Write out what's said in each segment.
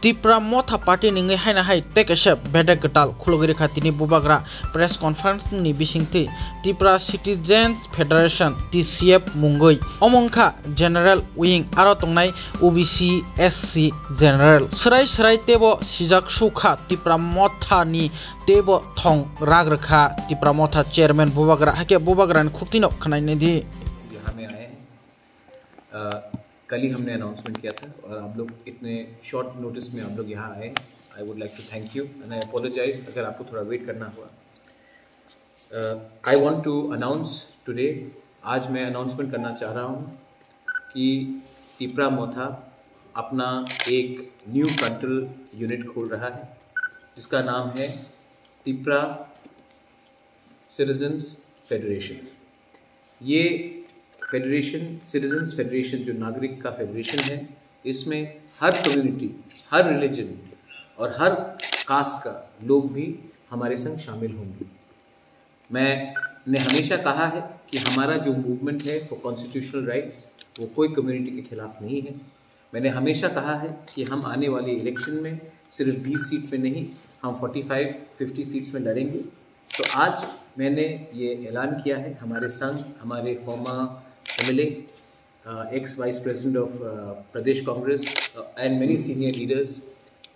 Tripura Motha party निंगे हाइना हाइ टेकेशे बेदे गटाल खुलगिरि खातिनि बुबाग्रा प्रेस कॉन्फ्रेंस नि बिसिंथि त्रिपुरा सिटीजेन्स फेडरेशन TCF मुंगै अमंखा जनरल विंग आरो तंनाय OBC SC जनरल सराय तेबो सिजाक सुखा त्रिपुरा मोथा नि तेबो थं रागरखा त्रिपुरा मोथा चेयरमैन बुबाग्रा हाके बुबाग्रा नि खुक्तिनो खनायने दि यहाँ में आए हैं। कल ही हमने अनाउंसमेंट किया था और आप लोग इतने शॉर्ट नोटिस में आप लोग यहाँ आए। I would like to thank you and I apologize अगर आपको थोड़ा वेट करना हुआ। I want to announce today, आज मैं अनाउंसमेंट करना चाह रहा हूँ कि त्रिपुरा मोथा अपना एक न्यू फ्रंटल यूनिट खोल रहा है जिसका नाम है त्रिपुरा सिटीजन्स फेडरेशन। ये फेडरेशन, सिटीजन्स फेडरेशन जो नागरिक का फेडरेशन है, इसमें हर कम्युनिटी, हर रिलीजन और हर कास्ट का लोग भी हमारे संग शामिल होंगे। मैंने हमेशा कहा है कि हमारा जो मूवमेंट है फॉर कॉन्स्टिट्यूशनल राइट्स वो कोई कम्युनिटी के खिलाफ नहीं है। मैंने हमेशा कहा है कि हम आने वाले इलेक्शन में सिर्फ 20 सीट में नहीं, हम 45-50 सीट्स में लड़ेंगे। तो आज मैंने ये ऐलान किया है, हमारे संग हमारे farmer MLA, ex-Vice President of Pradesh Congress and many senior leaders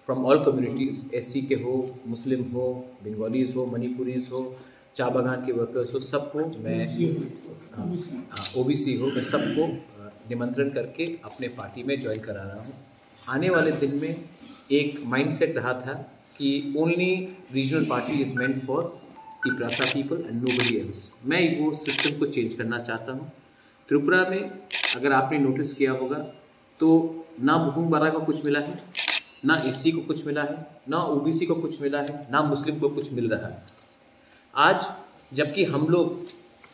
from all communities, SC के हो, मुस्लिम हो, बंगालीज हो, मणिपुरीज हो, चा बागान के वर्कर्स हो, सबको मैं OBC हो, मैं सबको निमंत्रण करके अपने पार्टी में ज्वाइन करा रहा हूँ। आने वाले दिन में एक माइंडसेट रहा था कि only regional party is meant for Tripura people and nobody else. मैं वो सिस्टम को चेंज करना चाहता हूँ। त्रिपुरा में अगर आपने नोटिस किया होगा तो ना बुहुम बारा को कुछ मिला है, ना SC को कुछ मिला है, ना OBC को कुछ मिला है, ना मुस्लिम को कुछ मिल रहा है। आज जबकि हम लोग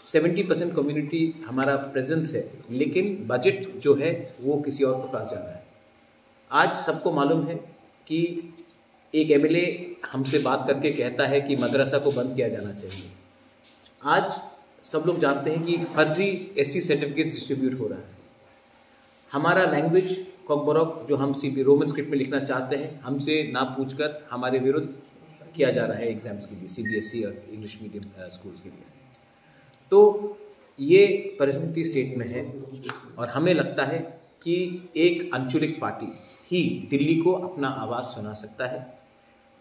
70% कम्युनिटी हमारा प्रेजेंस है, लेकिन बजट जो है वो किसी और के पास जा रहा है। आज सबको मालूम है कि एक MLA हमसे बात करके कहता है कि मदरसा को बंद किया जाना चाहिए। आज सब लोग जानते हैं कि फर्जी SC सर्टिफिकेट डिस्ट्रीब्यूट हो रहा है। हमारा लैंग्वेज कॉकबोरक जो हम रोमन स्क्रिप्ट में लिखना चाहते हैं, हमसे ना पूछकर हमारे विरुद्ध किया जा रहा है एग्जाम्स के लिए, CBSE और इंग्लिश मीडियम स्कूल्स के लिए। तो ये परिस्थिति स्टेट में है और हमें लगता है कि एक अंचलिक पार्टी ही दिल्ली को अपना आवाज़ सुना सकता है।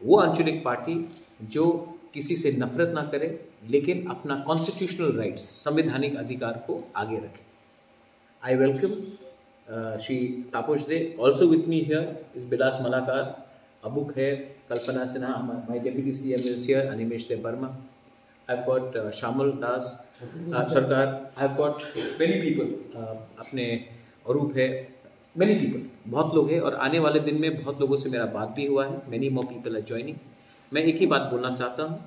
वो अंचलिक पार्टी जो किसी से नफरत ना करे, लेकिन अपना कॉन्स्टिट्यूशनल राइट्स, संवैधानिक अधिकार को आगे रखे। I welcome Shri Tapas De. Also with me here is Bilas Malakar, Abu Khair, Kalpana Sinha, my deputy CM is here, Animesh Debbarma. I have got Shyamal Das Sarkar, I have got many people, अपने अरूप है, मेनी पीपल, बहुत लोग हैं और आने वाले दिन में बहुत लोगों से मेरा बात भी हुआ है। Many more people are joining. मैं एक ही बात बोलना चाहता हूँ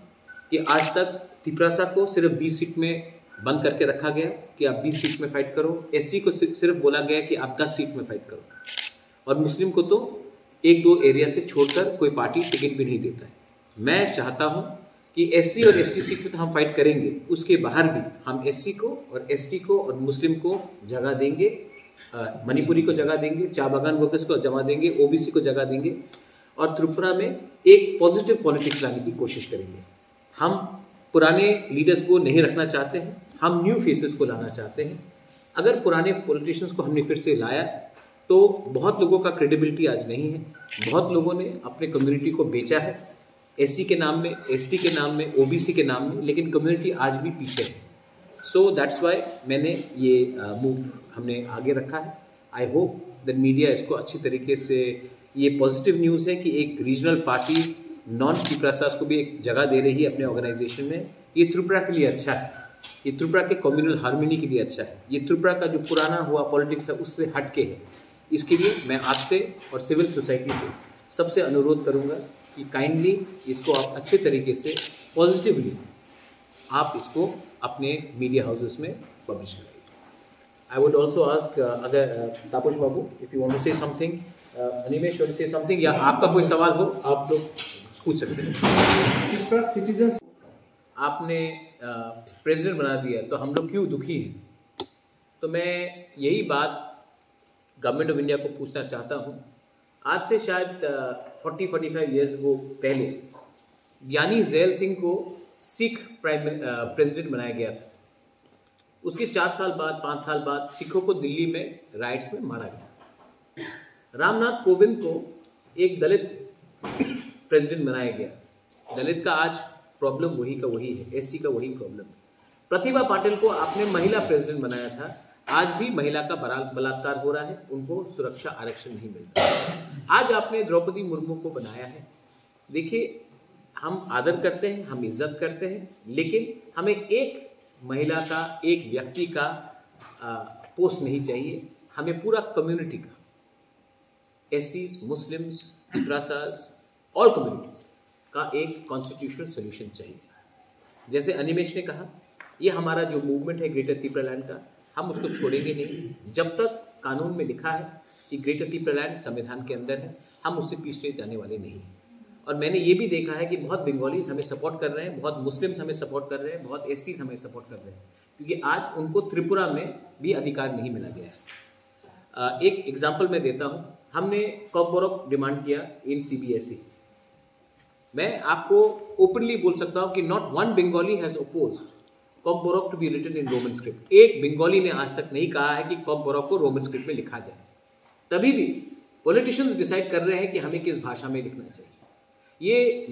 कि आज तक त्रिपुरा को सिर्फ 20 सीट में बंद करके रखा गया कि आप 20 सीट में फाइट करो। SC को सिर्फ बोला गया कि आप 10 सीट में फाइट करो और मुस्लिम को तो 1-2 एरिया से छोड़कर कोई पार्टी टिकट भी नहीं देता है। मैं चाहता हूँ कि SC और ST सीट में तो हम फाइट करेंगे, उसके बाहर भी हम SC को और ST को और मुस्लिम को जगह देंगे, मणिपुरी को जगह देंगे, चा बागान वर्कर्स को जगह देंगे, OBC को जगह देंगे और त्रिपुरा में एक पॉजिटिव पॉलिटिक्स लाने की कोशिश करेंगे। हम पुराने लीडर्स को नहीं रखना चाहते हैं, हम न्यू फेसेस को लाना चाहते हैं। अगर पुराने पॉलिटिशियंस को हमने फिर से लाया तो बहुत लोगों का क्रेडिबिलिटी आज नहीं है। बहुत लोगों ने अपने कम्युनिटी को बेचा है, SC के नाम में, ST के नाम में, OBC के नाम में, लेकिन कम्युनिटी आज भी पीछे है। सो दैट्स वाई मैंने ये मूव हमने आगे रखा है। आई होप दैट मीडिया इसको अच्छी तरीके से, ये पॉजिटिव न्यूज़ है कि एक रीजनल पार्टी नॉन त्रिपुरा को भी एक जगह दे रही है अपने ऑर्गेनाइजेशन में। ये त्रिपुरा के लिए अच्छा है, ये त्रिपुरा के कम्युनल हार्मनी के लिए अच्छा है, ये त्रिपुरा का जो पुराना हुआ पॉलिटिक्स है उससे हटके है। इसके लिए मैं आपसे और सिविल सोसाइटी से सबसे अनुरोध करूंगा कि काइंडली इसको आप अच्छे तरीके से पॉजिटिवली आप इसको अपने मीडिया हाउसेस में पब्लिश करें। आई वुड ऑल्सो आस्क अगर Tapas babu if you want to say something, Animesh want to say something, या आपका कोई सवाल हो आप लोग पूछ सकते हैं। सिटीजन आपने प्रेसिडेंट बना दिया तो हम लोग क्यों दुखी हैं? तो मैं यही बात गवर्नमेंट ऑफ इंडिया को पूछना चाहता हूँ आज से शायद 40-45 ईयर्स को पहले ज्ञानी जैल सिंह को सिख प्रेसिडेंट बनाया गया था। उसके 4 साल बाद 5 साल बाद सिखों को दिल्ली में राइट्स में मारा गया। रामनाथ कोविंद को एक दलित प्रेसिडेंट बनाया गया। दलित का आज प्रॉब्लम वही का वही है, एससी का वही प्रॉब्लम है। प्रतिभा पाटिल को आपने महिला प्रेसिडेंट बनाया था, आज भी महिला का बलात्कार हो रहा है, उनको सुरक्षा आरक्षण नहीं मिलता। आज आपने द्रौपदी मुर्मू को बनाया है। देखिए, हम आदर करते हैं, हम इज्जत करते हैं, लेकिन हमें एक महिला का, एक व्यक्ति का पोस्ट नहीं चाहिए, हमें पूरा कम्युनिटी का, एससीज, मुस्लिम्स, ब्रासास, ऑल कम्युनिटीज का एक कॉन्स्टिट्यूशनल सोल्यूशन चाहिए। जैसे अनिमेश ने कहा, ये हमारा जो मूवमेंट है ग्रेटर त्रिपुरालैंड का, हम उसको छोड़ेंगे नहीं जब तक कानून में लिखा है कि ग्रेटर त्रिपुरालैंड संविधान के अंदर है, हम उससे पीछे जाने वाले नहीं। और मैंने ये भी देखा है कि बहुत बंगालीज हमें सपोर्ट कर रहे हैं, बहुत मुस्लिम्स हमें सपोर्ट कर रहे हैं, बहुत एससीज हमें सपोर्ट कर रहे हैं, क्योंकि आज उनको त्रिपुरा में भी अधिकार नहीं मिला गया है। एक एग्जाम्पल मैं देता हूँ, हमने कॉकबोरॉक डिमांड किया इन CBSE। मैं आपको ओपनली बोल सकता हूँ कि not one Bengali has opposed Kokborok to be written in Roman script. एक बंगाली ने आज तक नहीं कहा है कि कॉकबोरॉक को रोमन स्क्रिप्ट में लिखा जाए। तभी भी पॉलिटिशियंस डिसाइड कर रहे हैं कि हमें किस भाषा में लिखना चाहिए। ये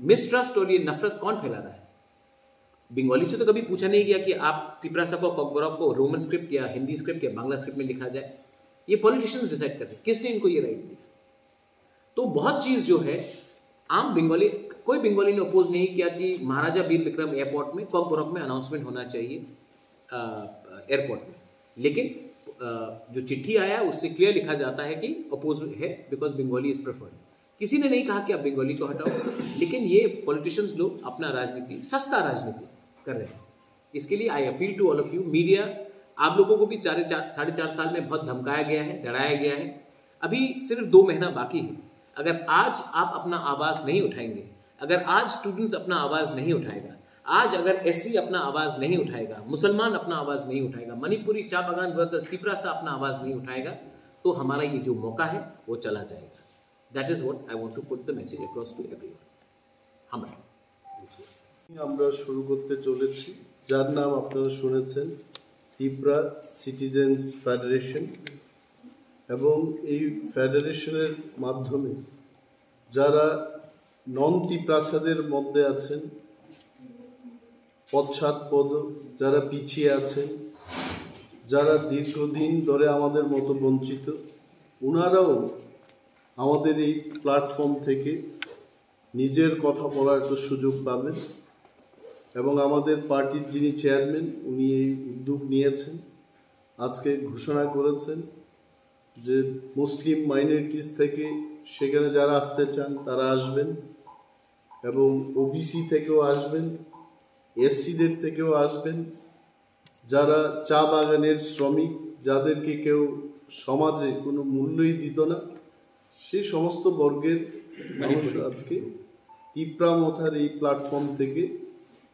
मिसट्रस्ट और ये नफरत कौन फैला रहा है? बंगाली से तो कभी पूछा नहीं गया कि आप त्रिपुरा को, कॉकबोरॉक को रोमन स्क्रिप्ट या हिंदी स्क्रिप्ट या बांग्ला स्क्रिप्ट में लिखा जाए। ये पॉलिटिशियंस डिसाइड कर रहे हैं, किसने इनको ये राइट दिया? तो बहुत चीज जो है आम बंगाली, कोई बंगाली ने अपोज नहीं किया कि महाराजा वीर विक्रम एयरपोर्ट में, कॉकबोरॉक में अनाउंसमेंट होना चाहिए एयरपोर्ट में। लेकिन जो चिट्ठी आया उससे क्लियर लिखा जाता है कि अपोज है, बिकॉज बंगाली इज प्रेफर्ड। किसी ने नहीं कहा कि आप बंगाली को हटाओ, लेकिन ये पॉलिटिशियंस लोग अपना राजनीति, सस्ता राजनीति कर रहे हैं। इसके लिए I appeal to all of you media, आप लोगों को भी 4.5 साल में बहुत धमकाया गया है, डराया गया है। अभी सिर्फ 2 महीना बाकी है। अगर आज आप अपना आवाज नहीं उठाएंगे, अगर आज स्टूडेंट्स अपना आवाज नहीं उठाएगा, आज अगर एससी अपना आवाज नहीं उठाएगा, मुसलमान अपना आवाज नहीं उठाएगा, मणिपुरी चा बागान वर्कर्स त्रिपुरा से अपना आवाज नहीं उठाएगा, तो हमारा ये जो मौका है वो चला जाएगा। That is what I want to put the message across to everyone. আমরা শুরু করতে চলেছি, যার নাম আপনারা শুনেছেন ত্রিপুরা সিটিজেন্স ফেডারেশন। এবং এই ফেডারেশনের মাধ্যমে যারা নন ত্রিপ্রাসাদের মধ্যে আছেন, পশ্চাৎপদ, যারা পিছিয়ে আছেন, যারা দীর্ঘদিন ধরে আমাদের মতো বঞ্চিত, ওনারাও আমাদের এই প্ল্যাটফর্ম থেকে নিজের কথা বলার একটা সুযোগ পাবেন। এবং আমাদের পার্টির যিনি চেয়ারম্যান, উনি এই উদ্যোগ নিয়েছেন, আজকে ঘোষণা করেছেন যে মুসলিম মাইনরিটিস থেকে সেখানে যারা আসতে চান তারা আসবেন, এবং ওবিসি থেকেও আসবেন, এসসিদের থেকেও আসবেন, যারা চা বাগানের শ্রমিক, যাদেরকে কেউ সমাজে কোনো মূল্যই দিত না, সেই সমস্ত বর্গের মানুষ আজকে ত্রিপুরা মথার এই প্ল্যাটফর্ম থেকে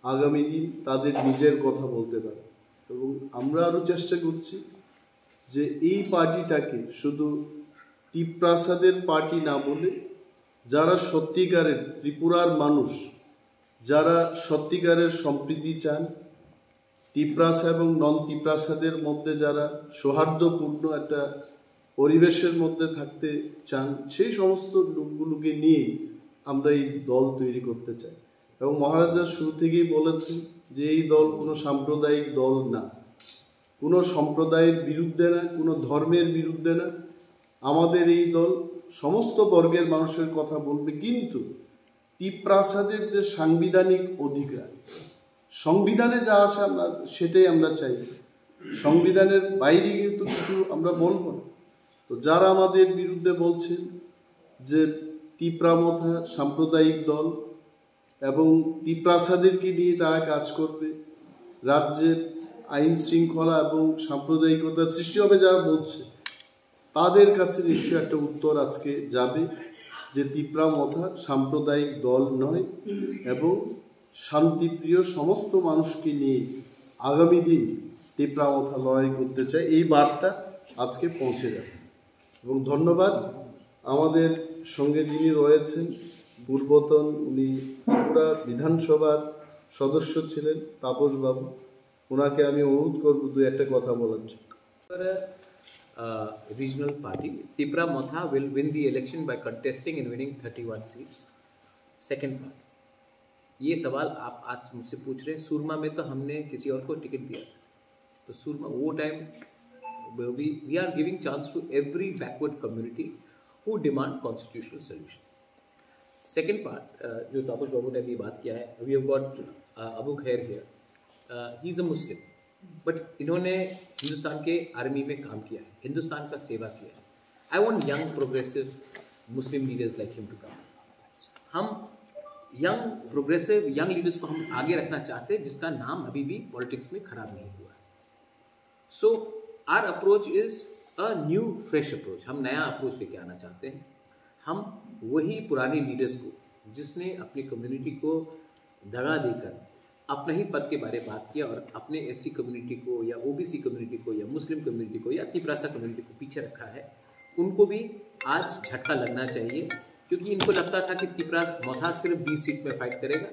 আগামী দিন তাদের নিজের কথা বলতে পারে। এবং আমরা আরও চেষ্টা করছি যে এই পার্টিটাকে শুধু ত্রিপ্রাসাদের পার্টি না বলে, যারা সত্যিকারের ত্রিপুরার মানুষ, যারা সত্যিকারের সম্প্রীতি চান, ত্রিপ্রাসা এবং নন ত্রিপ্রাসাদের মধ্যে যারা সৌহার্দ্যপূর্ণ একটা পরিবেশের মধ্যে থাকতে চান, সেই সমস্ত লোকগুলোকে নিয়ে আমরা এই দল তৈরি করতে চাই। এবং মহারাজা শুরু থেকেই বলেছেন যে এই দল কোনো সাম্প্রদায়িক দল না, কোনো সম্প্রদায়ের বিরুদ্ধে না, কোনো ধর্মের বিরুদ্ধে না। আমাদের এই দল সমস্ত বর্গের মানুষের কথা বলবে, কিন্তু ত্রিপ্রাসাদের যে সাংবিধানিক অধিকার, সংবিধানে যা আছে আমরা সেটাই আমরা চাই। সংবিধানের বাইরে গিয়ে তো কিছু আমরা বলবো না। তো যারা আমাদের বিরুদ্ধে বলছেন যে ত্রিপুরা মথা সাম্প্রদায়িক দল এবং ত্রিপ্রাসাদেরকে নিয়ে তারা কাজ করবে, রাজ্যের আইন শৃঙ্খলা এবং সাম্প্রদায়িকতার সৃষ্টি হবে যারা বলছে, তাদের কাছে নিশ্চয়ই একটা উত্তর আজকে যাবে যে ত্রিপুরা মথা সাম্প্রদায়িক দল নয়, এবং শান্তিপ্রিয় সমস্ত মানুষকে নিয়ে আগামী দিন ত্রিপুরা মথা লড়াই করতে চায়। এই বার্তা আজকে পৌঁছে যাবে। এবং ধন্যবাদ আমাদের সঙ্গে যিনি রয়েছেন পূর্বতন উনি ত্রিপুরা বিধানসভার সদস্য ছিলেন তাপস বাবু, ওনাকে আমি অনুরোধ করব দু একটা কথা বলার জন্য। Regional party, Tripura Motha will win the election by contesting and winning 31 seats. Second part, ये सवाल आप आज मुझसे पूछ रहे हैं, सूरमा में तो हमने किसी और को टिकट दिया था, तो सूरमा वो time we are giving chance to every backward community who demand constitutional solution. Second part, जो तापस बाबू ने अभी बात किया है, we have got Abu Khair here, he is a Muslim, but इन्होंने हिंदुस्तान के आर्मी में काम किया है, हिंदुस्तान का सेवा किया है। I want young progressive Muslim leaders like him to come. हम यंग प्रोग्रेसिव यंग लीडर्स को हम आगे रखना चाहते हैं जिसका नाम अभी भी पॉलिटिक्स में खराब नहीं हुआ है। So our approach is a new fresh approach, हम नया अप्रोच लेके आना चाहते हैं। हम वही पुराने लीडर्स को जिसने अपनी कम्युनिटी को दगा देकर अपने ही पद के बारे में बात किया और अपने एससी कम्युनिटी को या ओबीसी कम्युनिटी को या मुस्लिम कम्युनिटी को या तिपरासा कम्युनिटी को पीछे रखा है, उनको भी आज झटका लगना चाहिए, क्योंकि इनको लगता था कि तिपरासा मौथा सिर्फ 20 सीट में फाइट करेगा,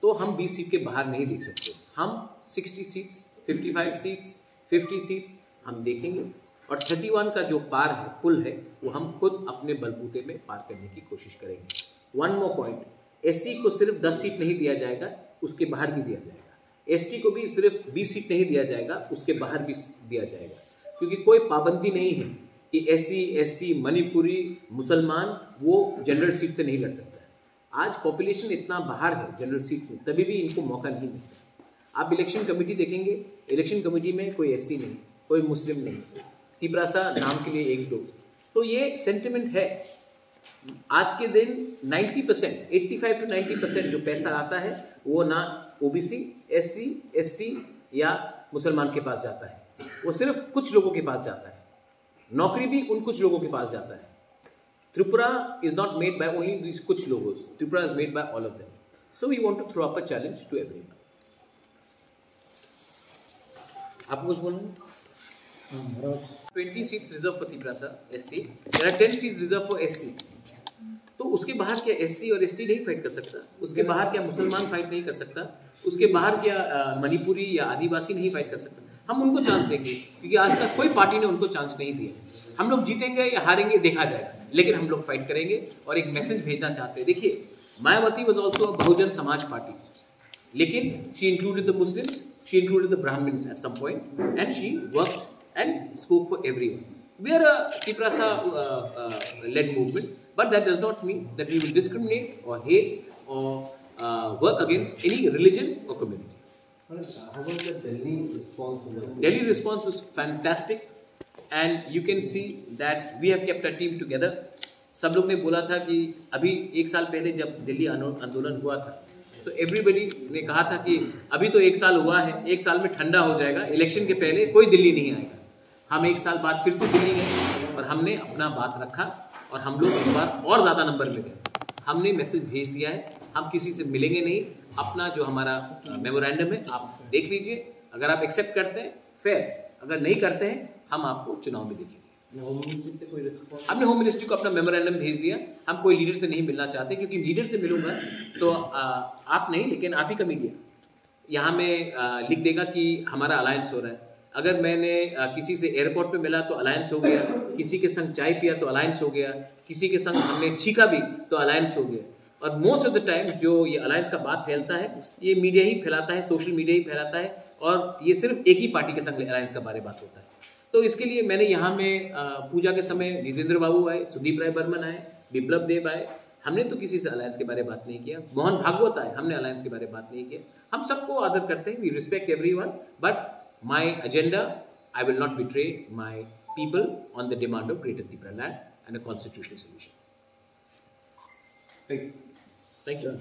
तो हम 20 सीट के बाहर नहीं देख सकते। हम 60 सीट्स, 55 सीट्स, 50 सीट्स हम देखेंगे, और 31 का जो पार है, पुल है, वो हम खुद अपने बलबूते में पार करने की कोशिश करेंगे। वन मोर पॉइंट, एससी को सिर्फ 10 सीट नहीं दिया जाएगा, उसके बाहर भी दिया जाएगा। एसटी को भी सिर्फ 20 सीट नहीं दिया जाएगा, उसके बाहर भी दिया जाएगा, क्योंकि कोई पाबंदी नहीं है कि एससी, एसटी, मणिपुरी, मुसलमान वो जनरल सीट से नहीं लड़ सकता है। आज पॉपुलेशन इतना बाहर है जनरल सीट में, तभी भी इनको मौका नहीं मिलता। आप इलेक्शन कमेटी देखेंगे, इलेक्शन कमेटी में कोई एससी नहीं, कोई मुस्लिम नहीं, तिपरासा नाम के लिए 1-2, तो ये सेंटिमेंट है। आज के दिन 90%, 85 to 90% जो पैसा आता है वो ना ओबीसी, एससी, एसटी या मुसलमान के पास जाता है, वो सिर्फ कुछ लोगों के पास जाता है। नौकरी भी उन कुछ लोगों के पास जाता है। Tripura is not made by only this कुछ लोगों, Tripura is made by all of them. So we want to throw up a challenge to everyone. आप कुछ बोलना? 20 seats reserve for Tiprasa ST, there are 10 seats reserve for SC. तो उसके बाहर क्या SC और एसटी नहीं फाइट कर सकता? उसके बाहर क्या मुसलमान फाइट नहीं कर सकता? उसके बाहर क्या मणिपुरी या आदिवासी नहीं फाइट कर सकता? हम उनको चांस देंगे, क्योंकि आज तक कोई पार्टी ने उनको चांस नहीं दिया। हम लोग जीतेंगे या हारेंगे देखा जाएगा, लेकिन हम लोग फाइट करेंगे और एक मैसेज भेजना चाहते हैं। देखिए, Mayawati was also Bahujan Samaj party, लेकिन she included the Muslims, she included the Brahmins at some point, and she worked and spoke for everyone. We are a Tiprasa led movement, but that does not mean that we will discriminate or hate or work against any religion or community. How about the Delhi response? Delhi response was fantastic, and you can see that we have kept our team together. सब लोग ने बोला था कि अभी 1 साल पहले जब दिल्ली आंदोलन हुआ था, so everybody ने कहा था कि अभी तो 1 साल हुआ है, 1 साल में ठंडा हो जाएगा, इलेक्शन के पहले कोई दिल्ली नहीं आएगा। हम 1 साल बाद फिर से दिल्ली गए और हमने अपना बात रखा, और हम लोग इस बार और ज़्यादा नंबर में गए। हमने मैसेज भेज दिया है, हम किसी से मिलेंगे नहीं। अपना जो हमारा मेमोरेंडम है आप देख लीजिए, अगर आप एक्सेप्ट करते हैं फेयर, अगर नहीं करते हैं हम आपको चुनाव में देखेंगे। होम मिनिस्ट्री से कोई रिस्पॉन्स? हमने होम मिनिस्ट्री को अपना मेमोरेंडम भेज दिया। हम कोई लीडर से नहीं मिलना चाहते, क्योंकि लीडर से मिलूंगा तो आप नहीं, लेकिन आप ही का मीडिया यहाँ में लिख देगा कि हमारा अलायंस हो रहा है। अगर मैंने किसी से एयरपोर्ट पे मिला तो अलायंस हो गया, किसी के संग चाय पिया तो अलायंस हो गया, किसी के संग हमने छीका भी तो अलायंस हो गया। और मोस्ट ऑफ द टाइम जो ये अलायंस का बात फैलता है, ये मीडिया ही फैलाता है, सोशल मीडिया ही फैलाता है, और ये सिर्फ एक ही पार्टी के संग अलायंस का बारे बात होता है। तो इसके लिए मैंने यहाँ में पूजा के समय विजेंद्र बाबू आए, सुदीप राय बर्मन आए, बिप्लब देव आए, हमने तो किसी से अलायंस के बारे में बात नहीं किया। मोहन भागवत आए, हमने अलायंस के बारे में बात नहीं किया। हम सबको आदर करते हैं, we respect everyone, but my agenda, I will not betray my people on the demand of Greater Tripura land and a constitutional solution. Thank you.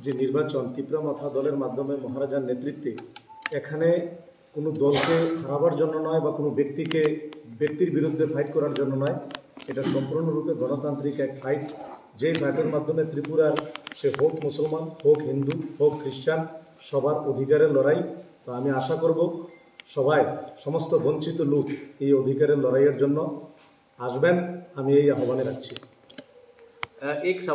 যে নির্বাচন ত্রিপুরা মাথা দলের মাধ্যমে মহারাজার নেতৃত্বে, এখানে কোনো দলকে হারাবার জন্য নয় বা কোনো ব্যক্তির বিরুদ্ধে ফাইট করার জন্য নয়, এটা সম্পূর্ণরূপে গণতান্ত্রিক এক ফাইট। যেই ফাইটের মাধ্যমে ত্রিপুরার সে হোক মুসলমান, হোক হিন্দু, হোক খ্রিস্টান, সবার অধিকারের লড়াই। তো আমি আশা করব সবাই, সমস্ত বঞ্চিত লোক এই অধিকারের লড়াইয়ের জন্য আসবেন। আমি এই আহ্বানে রাখছি। एक सवाल